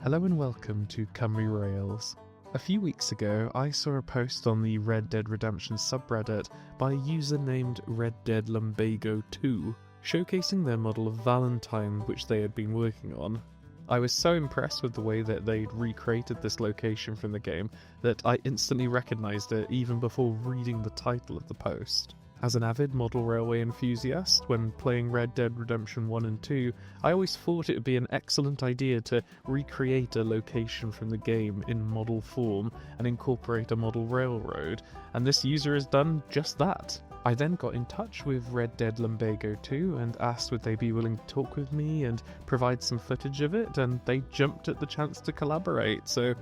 Hello and welcome to Cymru Rails. A few weeks ago, I saw a post on the Red Dead Redemption subreddit by a user named RedDeadLumbagoII, showcasing their model of Valentine which they had been working on. I was so impressed with the way that they'd recreated this location from the game that I instantly recognised it even before reading the title of the post. As an avid model railway enthusiast, when playing Red Dead Redemption 1 and 2, I always thought it would be an excellent idea to recreate a location from the game in model form and incorporate a model railroad, and this user has done just that. I then got in touch with RedDeadLumbagoII and asked would they be willing to talk with me and provide some footage of it, and they jumped at the chance to collaborate, so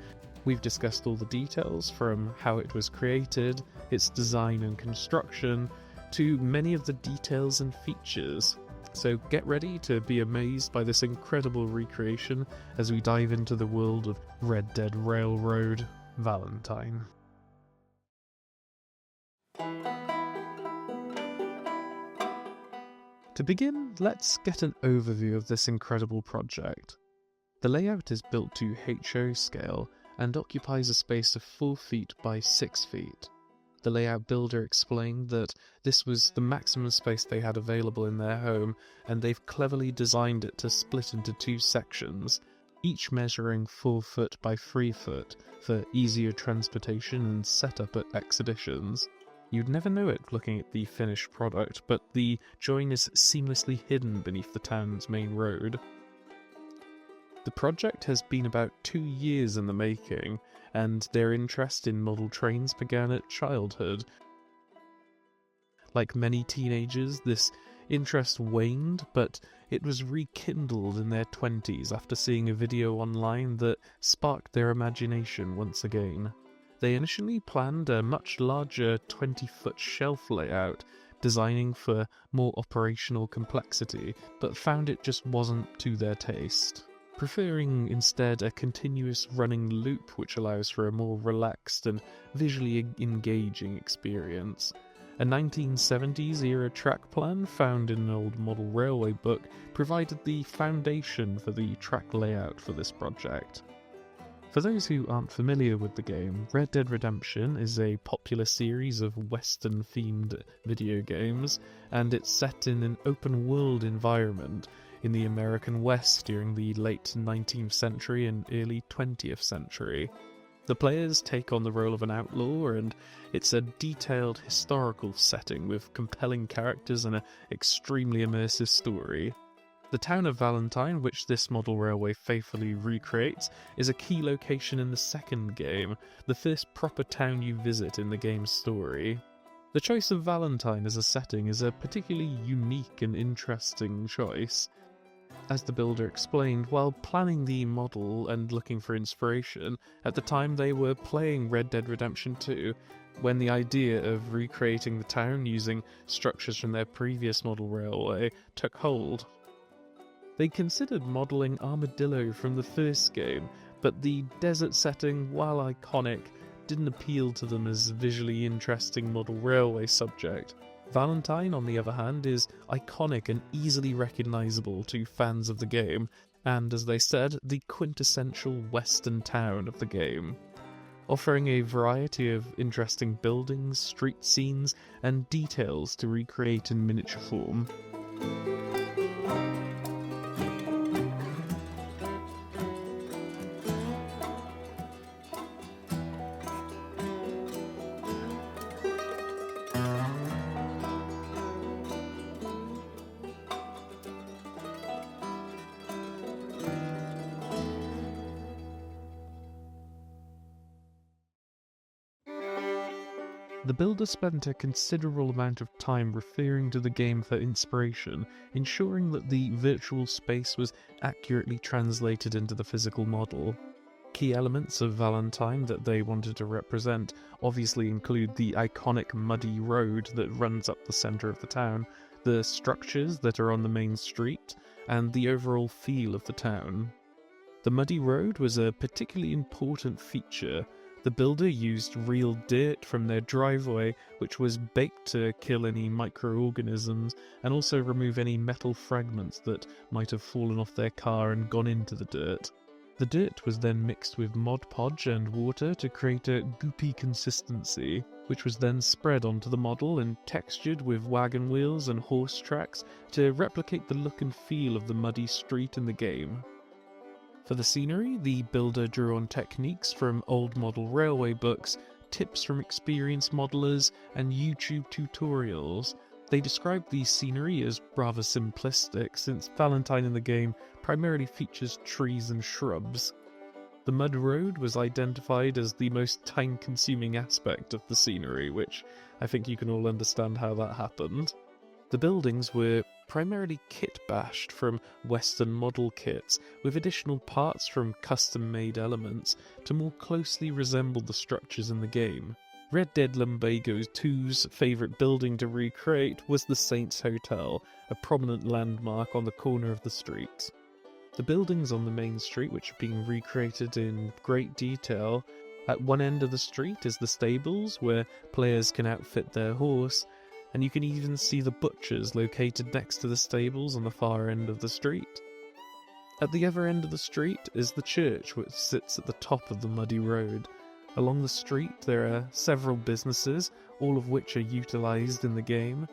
we've discussed all the details from how it was created, its design and construction, to many of the details and features. So get ready to be amazed by this incredible recreation as we dive into the world of Red Dead Railroad Valentine. To begin, let's get an overview of this incredible project. The layout is built to HO scale and occupies a space of 4 feet by 6 feet. The layout builder explained that this was the maximum space they had available in their home, and they've cleverly designed it to split into 2 sections, each measuring 4 foot by 3 foot for easier transportation and setup at expeditions. You'd never know it looking at the finished product, but the join is seamlessly hidden beneath the town's main road. The project has been about 2 years in the making, and their interest in model trains began at childhood. Like many teenagers, this interest waned, but it was rekindled in their 20s after seeing a video online that sparked their imagination once again. They initially planned a much larger 20-foot shelf layout, designing for more operational complexity, but found it just wasn't to their taste, preferring instead a continuous running loop which allows for a more relaxed and visually engaging experience. A 1970s-era track plan found in an old model railway book provided the foundation for the track layout for this project. For those who aren't familiar with the game, Red Dead Redemption is a popular series of Western-themed video games, and it's set in an open-world environment in the American West during the late 19th century and early 20th century. The players take on the role of an outlaw, and it's a detailed historical setting with compelling characters and an extremely immersive story. The town of Valentine, which this model railway faithfully recreates, is a key location in the second game, the first proper town you visit in the game's story. The choice of Valentine as a setting is a particularly unique and interesting choice. As the builder explained, while planning the model and looking for inspiration, at the time they were playing Red Dead Redemption 2, when the idea of recreating the town using structures from their previous model railway took hold. They considered modelling Armadillo from the first game, but the desert setting, while iconic, didn't appeal to them as a visually interesting model railway subject. Valentine, on the other hand, is iconic and easily recognisable to fans of the game, and, as they said, the quintessential western town of the game, offering a variety of interesting buildings, street scenes, and details to recreate in miniature form. The builder spent a considerable amount of time referring to the game for inspiration, ensuring that the virtual space was accurately translated into the physical model. Key elements of Valentine that they wanted to represent obviously include the iconic muddy road that runs up the centre of the town, the structures that are on the main street, and the overall feel of the town. The muddy road was a particularly important feature. The builder used real dirt from their driveway, which was baked to kill any microorganisms and also remove any metal fragments that might have fallen off their car and gone into the dirt. The dirt was then mixed with Mod Podge and water to create a goopy consistency, which was then spread onto the model and textured with wagon wheels and horse tracks to replicate the look and feel of the muddy street in the game. For the scenery, the builder drew on techniques from old model railway books, tips from experienced modelers, and YouTube tutorials. They described the scenery as rather simplistic, since Valentine in the game primarily features trees and shrubs. The mud road was identified as the most time-consuming aspect of the scenery, which I think you can all understand how that happened. The buildings were primarily kit-bashed from Western model kits, with additional parts from custom-made elements to more closely resemble the structures in the game. RedDeadLumbagoII's favourite building to recreate was the Saints Hotel, a prominent landmark on the corner of the street. The buildings on the main street, which are being recreated in great detail. At one end of the street is the stables, where players can outfit their horse, and you can even see the butchers located next to the stables on the far end of the street. At the other end of the street is the church, which sits at the top of the muddy road. Along the street there are several businesses, all of which are utilised in the game.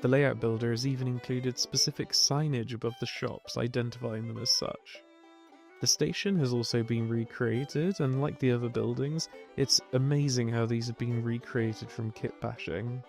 The layout builder has even included specific signage above the shops identifying them as such. The station has also been recreated, and like the other buildings, it's amazing how these have been recreated from kit bashing.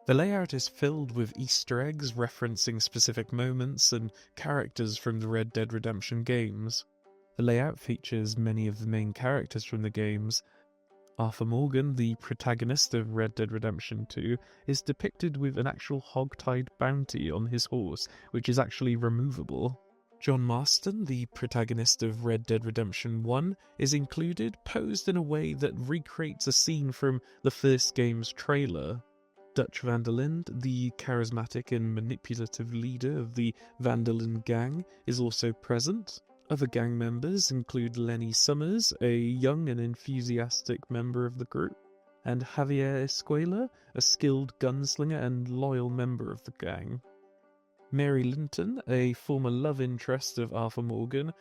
The layout is filled with Easter eggs referencing specific moments and characters from the Red Dead Redemption games. The layout features many of the main characters from the games. Arthur Morgan, the protagonist of Red Dead Redemption 2, is depicted with an actual hog-tied bounty on his horse, which is actually removable. John Marston, the protagonist of Red Dead Redemption 1, is included, posed in a way that recreates a scene from the first game's trailer. Dutch Van der Linde, the charismatic and manipulative leader of the Van der Linde gang, is also present. Other gang members include Lenny Summers, a young and enthusiastic member of the group, and Javier Escuela, a skilled gunslinger and loyal member of the gang. Mary Linton, a former love interest of Arthur Morgan.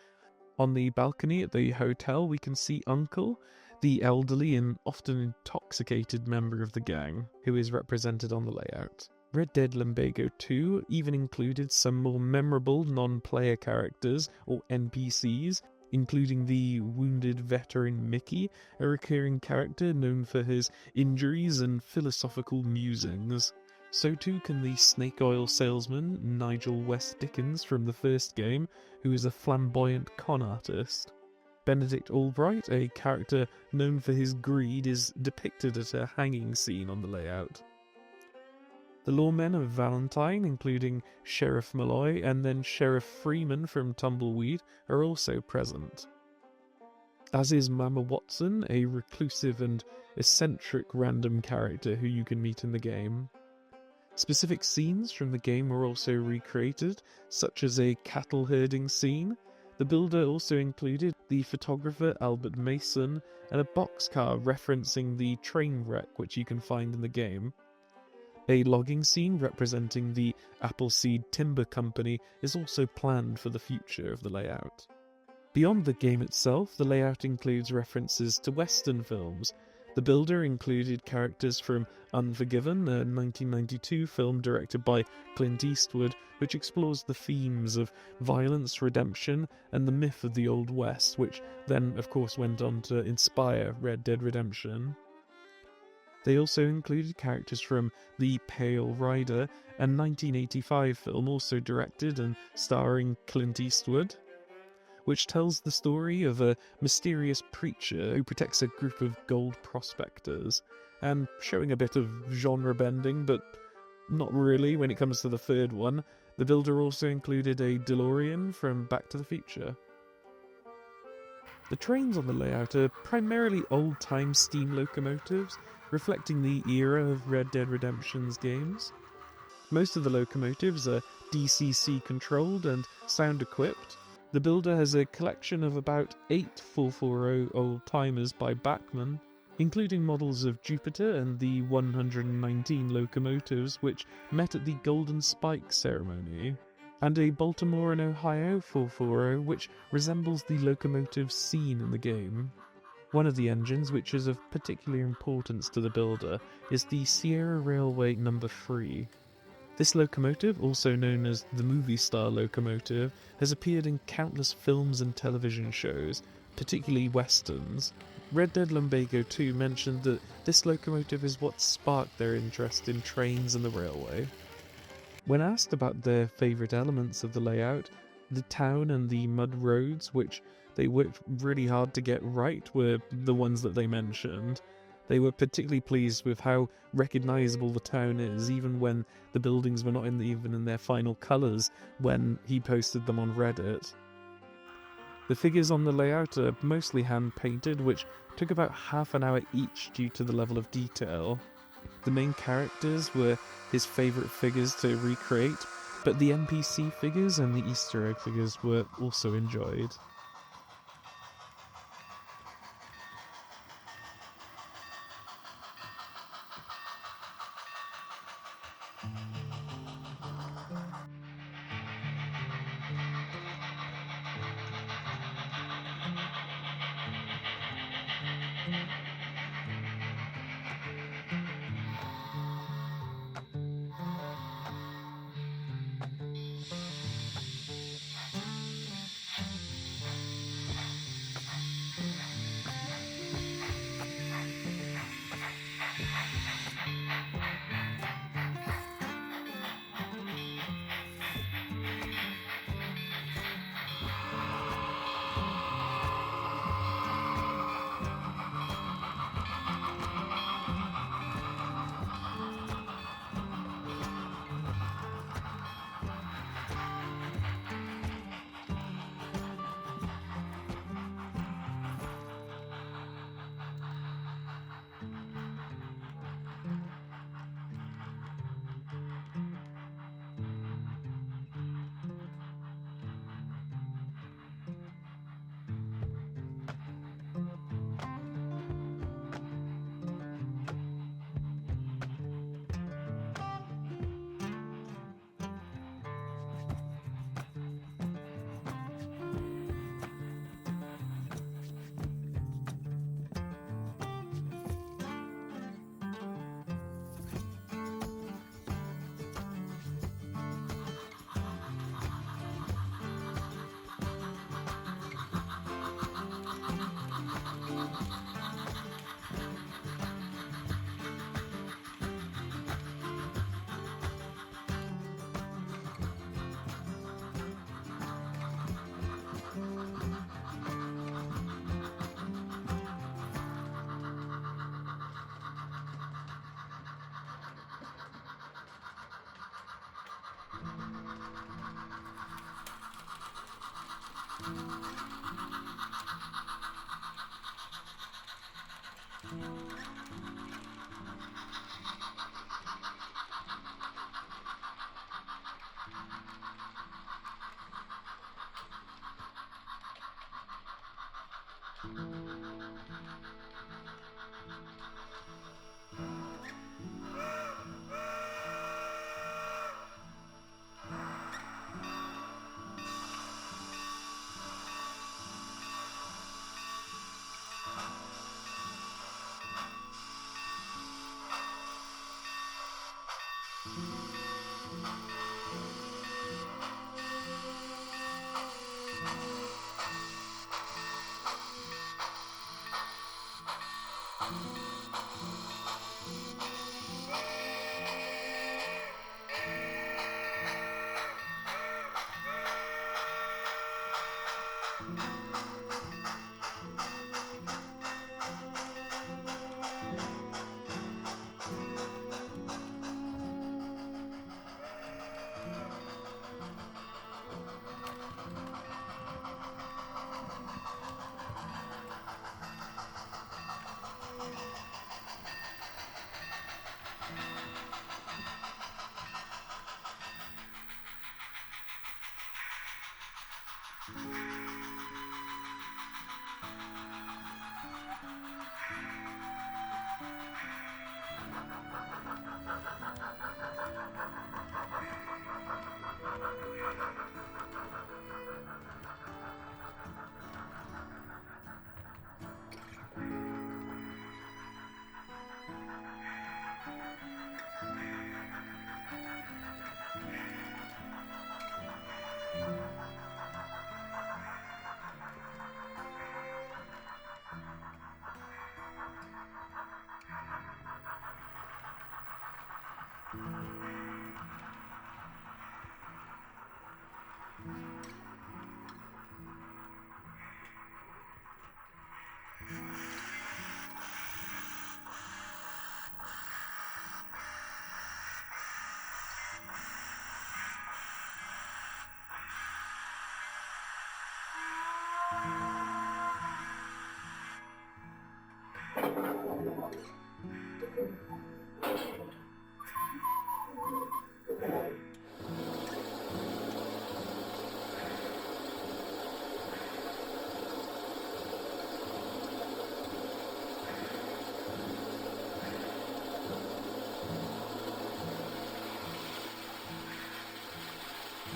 On the balcony at the hotel we can see Uncle, the elderly and often intoxicated member of the gang, who is represented on the layout. Red Dead Lumbago II even included some more memorable non-player characters, or NPCs, including the wounded veteran Mickey, a recurring character known for his injuries and philosophical musings. So too can the snake oil salesman Nigel West Dickens from the first game, who is a flamboyant con artist. Benedict Albright, a character known for his greed, is depicted at a hanging scene on the layout. The lawmen of Valentine, including Sheriff Malloy and then Sheriff Freeman from Tumbleweed, are also present. As is Mama Watson, a reclusive and eccentric random character who you can meet in the game. Specific scenes from the game were also recreated, such as a cattle herding scene. The builder also included the photographer Albert Mason and a boxcar referencing the train wreck which you can find in the game. A logging scene representing the Appleseed Timber Company is also planned for the future of the layout. Beyond the game itself, the layout includes references to Western films. The builder included characters from Unforgiven, a 1992 film directed by Clint Eastwood, which explores the themes of violence, redemption, and the myth of the Old West, which then, of course, went on to inspire Red Dead Redemption. They also included characters from The Pale Rider, a 1985 film also directed and starring Clint Eastwood, which tells the story of a mysterious preacher who protects a group of gold prospectors, and showing a bit of genre bending, but not really when it comes to the third one. The builder also included a DeLorean from Back to the Future. The trains on the layout are primarily old-time steam locomotives, reflecting the era of Red Dead Redemption's games. Most of the locomotives are DCC controlled and sound equipped. The builder has a collection of about 8 440 old-timers by Bachmann, including models of Jupiter and the 119 locomotives which met at the Golden Spike ceremony, and a Baltimore and Ohio 440 which resembles the locomotives seen in the game. One of the engines which is of particular importance to the builder is the Sierra Railway No. 3. This locomotive, also known as the movie star locomotive, has appeared in countless films and television shows, particularly westerns. Red Dead Lumbago II mentioned that this locomotive is what sparked their interest in trains and the railway. When asked about their favourite elements of the layout, the town and the mud roads, which they worked really hard to get right, were the ones that they mentioned. They were particularly pleased with how recognisable the town is, even when the buildings were not even in their final colours when he posted them on Reddit. The figures on the layout are mostly hand-painted, which took about half an hour each due to the level of detail. The main characters were his favourite figures to recreate, but the NPC figures and the Easter egg figures were also enjoyed.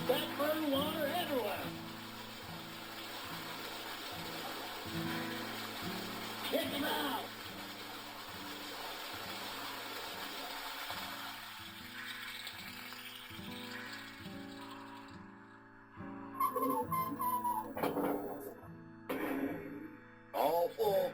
That burn water everywhere. Check him out. All full.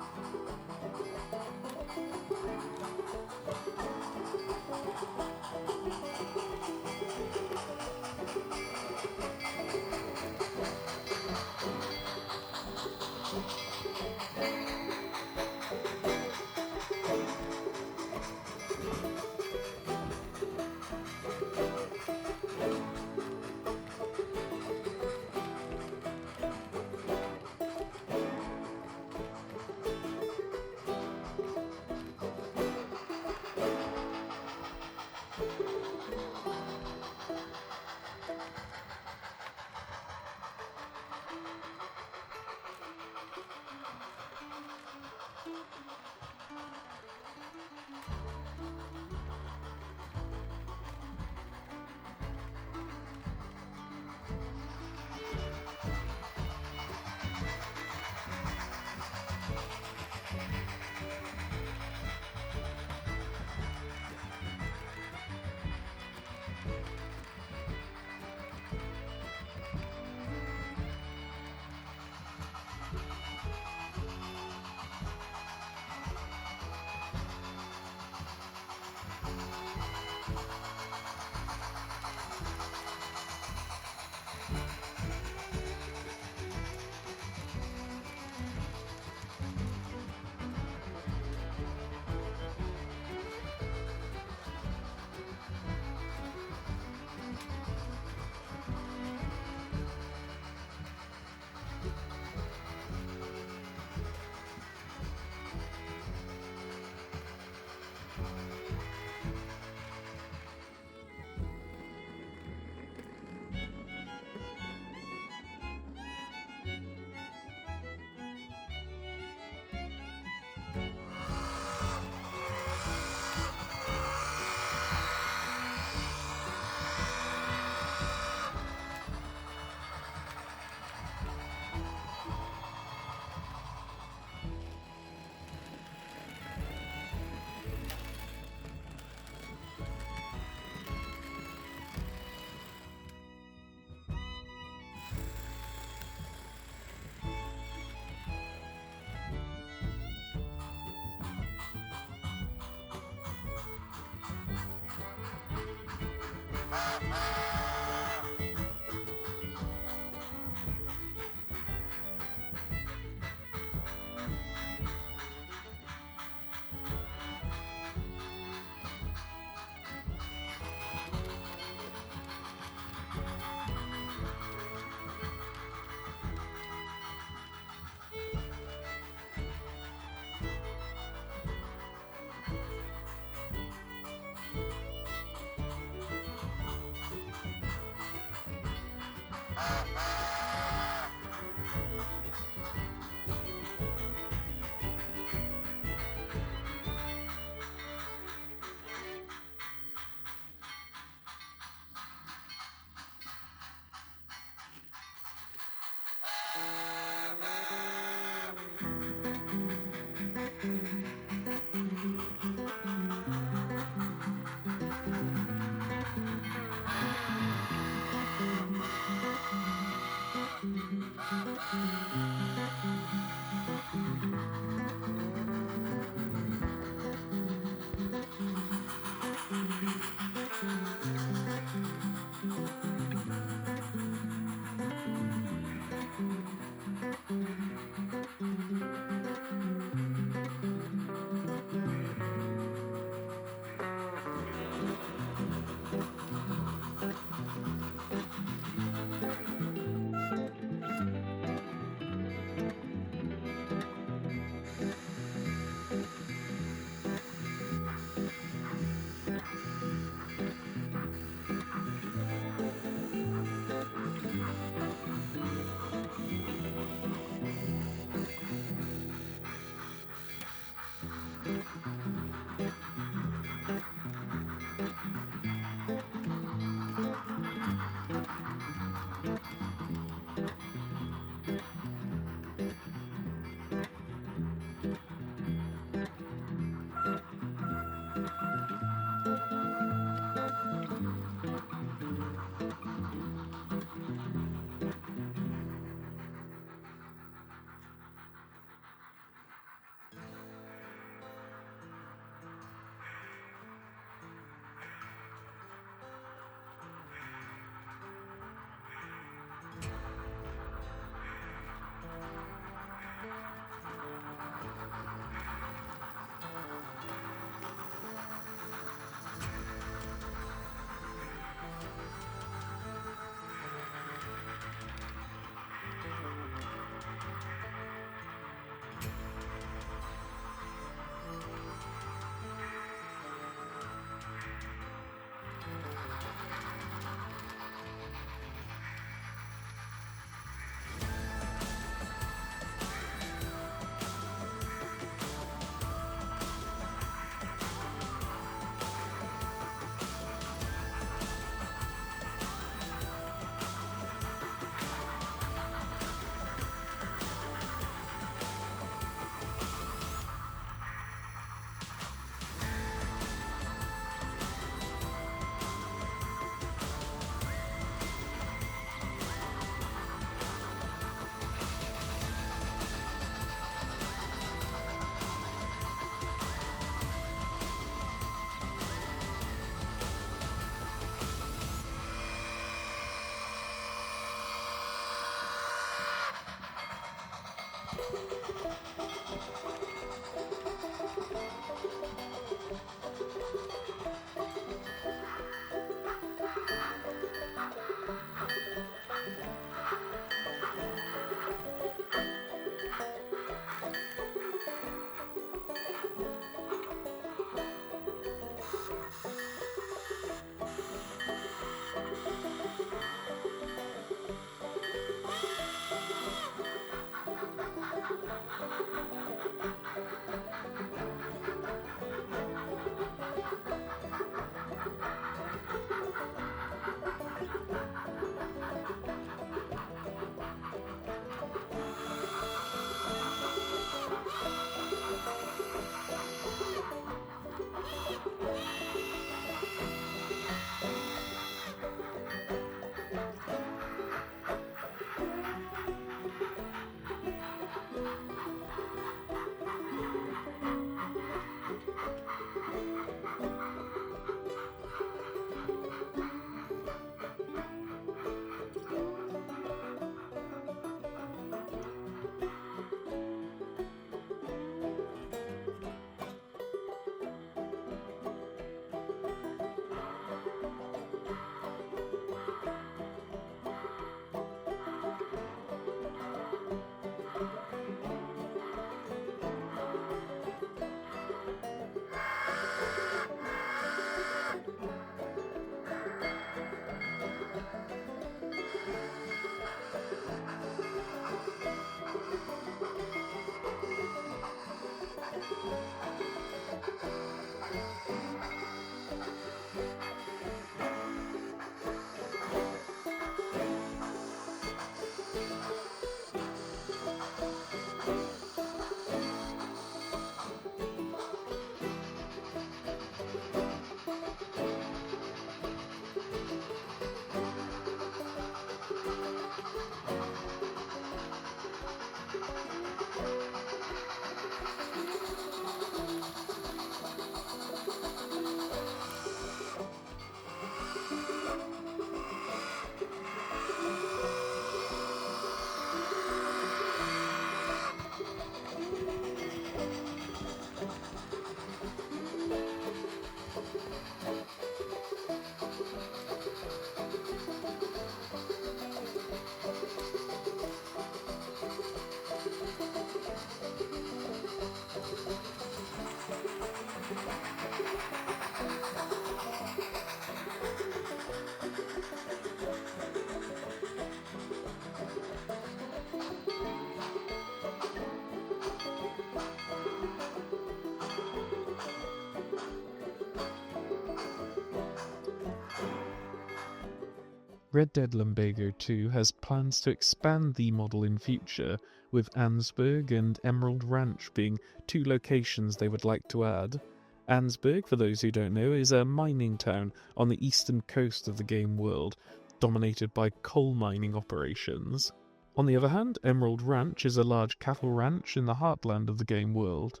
Red Dead Lumbago II has plans to expand the model in future, with Ansburg and Emerald Ranch being two locations they would like to add. Ansburg, for those who don't know, is a mining town on the eastern coast of the game world, dominated by coal mining operations. On the other hand, Emerald Ranch is a large cattle ranch in the heartland of the game world.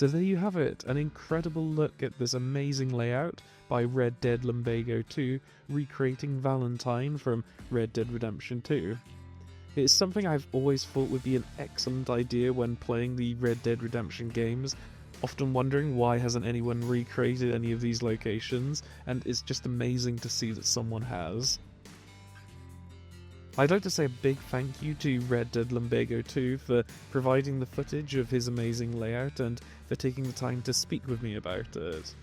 So there you have it, an incredible look at this amazing layout by Red Dead Lumbago II, recreating Valentine from Red Dead Redemption 2. It's something I've always thought would be an excellent idea when playing the Red Dead Redemption games, often wondering why hasn't anyone recreated any of these locations, and it's just amazing to see that someone has. I'd like to say a big thank you to Red Dead Lumbago 2 for providing the footage of his amazing layout and for taking the time to speak with me about it.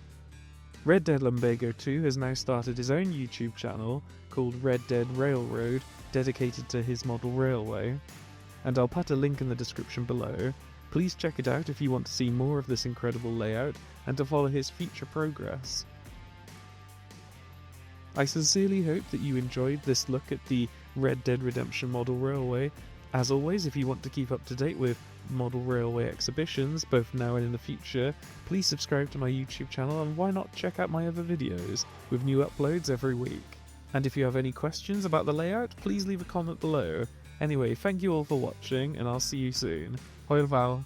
Red Dead Lumbago 2 has now started his own YouTube channel called Red Dead Railroad, dedicated to his model railway, and I'll put a link in the description below. Please check it out if you want to see more of this incredible layout and to follow his future progress. I sincerely hope that you enjoyed this look at the Red Dead Redemption Model Railway. As always, if you want to keep up to date with model railway exhibitions, both now and in the future, please subscribe to my YouTube channel, and why not check out my other videos, with new uploads every week. And if you have any questions about the layout, please leave a comment below. Anyway, thank you all for watching, and I'll see you soon. Hoi Val.